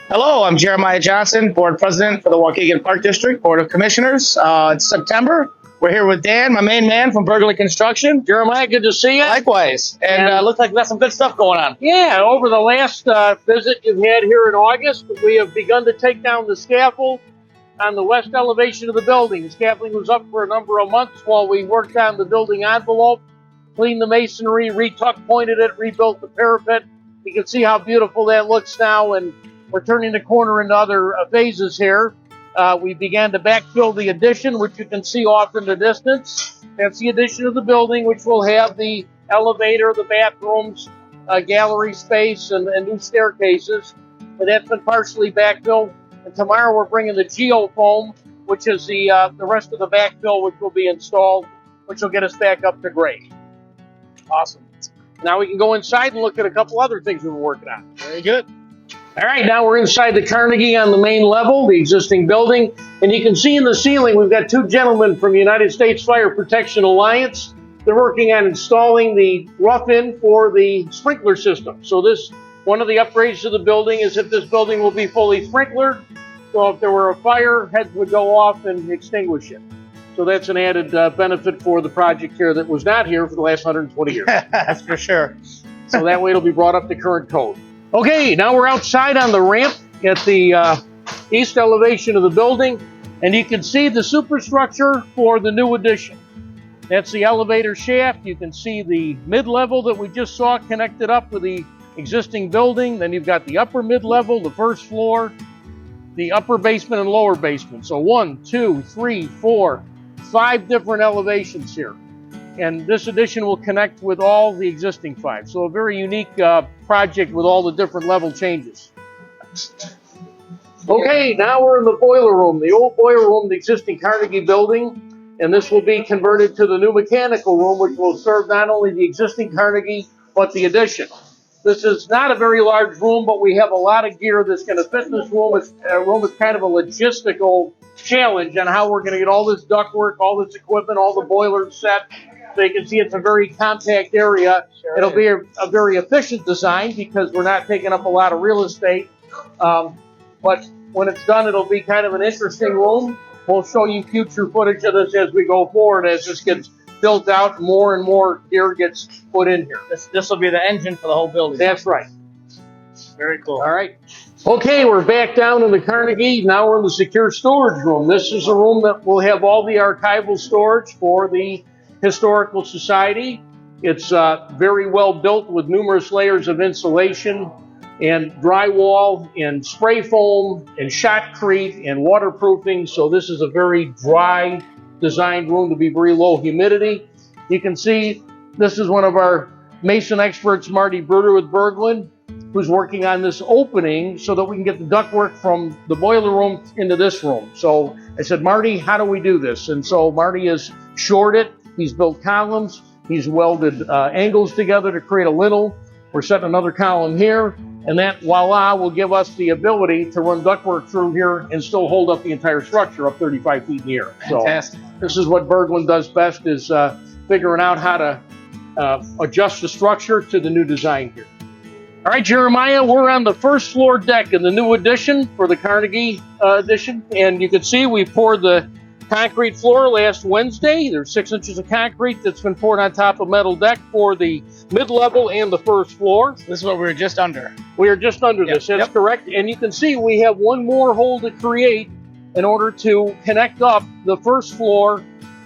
Hello, I'm Jeremiah Johnson, Board President for the Waukegan Park District Board of Commissioners. It's September. We're here with Dan, my main man from Burgley Construction. Jeremiah, good to see you. Likewise. And looks like we got some good stuff going on. Yeah, over the last visit you've had here in August, we have begun to take down the scaffold on the west elevation of the building. The scaffolding was up for a number of months while we worked on the building envelope, cleaned the masonry, retuck pointed it, rebuilt the parapet. You can see how beautiful that looks now, and we're turning the corner into other phases here. We began to backfill the addition, which you can see off in the distance. That's the addition of the building, which will have the elevator, the bathrooms, gallery space, and new staircases. But that's been partially backfilled. And tomorrow we're bringing the geofoam, which is the rest of the backfill, which will be installed, which will get us back up to grade. Awesome. Now we can go inside and look at a couple other things we were working on. Very good. All right, now we're inside the Carnegie on the main level, the existing building. And you can see in the ceiling, we've got two gentlemen from the United States Fire Protection Alliance. They're working on installing the rough-in for the sprinkler system. So one of the upgrades to the building is that this building will be fully sprinklered. So if there were a fire, heads would go off and extinguish it. So that's an added benefit for the project here that was not here for the last 120 years. That's for sure. So that way it'll be brought up to current code. Okay, now we're outside on the ramp at the east elevation of the building, and you can see the superstructure for the new addition. That's the elevator shaft. You can see the mid-level that we just saw connected up with the existing building. Then you've got the upper mid-level, the first floor, the upper basement and lower basement. So 1, 2, 3, 4, 5 different elevations here. And this addition will connect with all the existing 5. So a very unique project with all the different level changes. Okay, now we're in the boiler room, the old boiler room, the existing Carnegie building. And this will be converted to the new mechanical room, which will serve not only the existing Carnegie, but the addition. This is not a very large room, but we have a lot of gear that's going to fit in this room. It's kind of a logistical challenge on how we're going to get all this ductwork, all this equipment, all the boilers set. So you can see it's a very compact area. Sure. It'll be a very efficient design because we're not taking up a lot of real estate. But when it's done, it'll be kind of an interesting room. We'll show you future footage of this as we go forward, as this gets built out, more and more gear gets put in here. This will be the engine for the whole building. That's right. Very cool. All right. Okay, we're back down in the Carnegie. Now we're in the secure storage room. This is a room that will have all the archival storage for the Historical Society. It's very well built with numerous layers of insulation and drywall and spray foam and shotcrete and waterproofing. So this is a very dry designed room to be very low humidity. You can see this is one of our mason experts, Marty Bruder with Berglund, who's working on this opening so that we can get the ductwork from the boiler room into this room. So I said, Marty, how do we do this? And so Marty has shored it. He's built columns. He's welded angles together to create a lintel. We're setting another column here. And that, voila, will give us the ability to run ductwork through here and still hold up the entire structure up 35 feet in the air. Fantastic. So this is what Berglund does best, is figuring out how to adjust the structure to the new design here. All right, Jeremiah, we're on the first floor deck in the new addition for the Carnegie addition. And you can see we poured the concrete floor last Wednesday. There's 6 inches of concrete that's been poured on top of metal deck for the mid-level and the first floor. This is what we were just under. We are just under this, that's correct. And you can see we have one more hole to create in order to connect up the first floor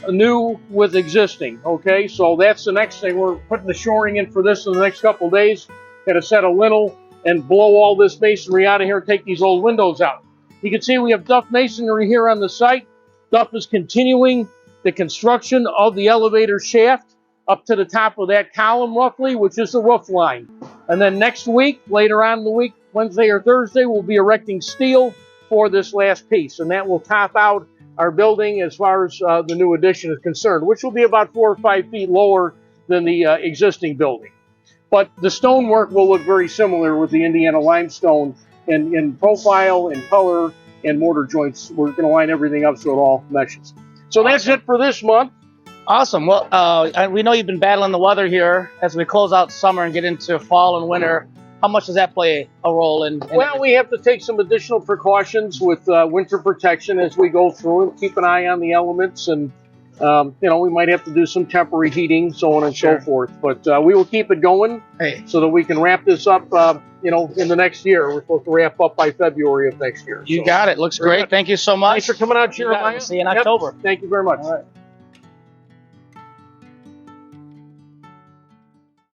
new with existing. Okay, so that's the next thing. We're putting the shoring in for this in the next couple of days. Got to set a lintel and blow all this masonry out of here and take these old windows out. You can see we have Duff Masonry here on the site. Duff is continuing the construction of the elevator shaft up to the top of that column roughly, which is the roof line. And then next week, later on in the week, Wednesday or Thursday, we'll be erecting steel for this last piece. And that will top out our building as far as the new addition is concerned, which will be about 4 or 5 feet lower than the existing building. But the stonework will look very similar with the Indiana limestone in profile and color and mortar joints. We're going to line everything up so it all meshes. So that's it for this month. Awesome. Well, we know you've been battling the weather here as we close out summer and get into fall and winter. how much does that play a role in Well, we have to take some additional precautions with winter protection as we go through and keep an eye on the elements. And, we might have to do some temporary heating, so on and so forth. But we will keep it going so that we can wrap this up, in the next year. We're supposed to wrap up by February of next year. You got it. Looks great. Thank you so much. Thanks for coming out, Jeremiah. See you in October. Thank you very much. All right.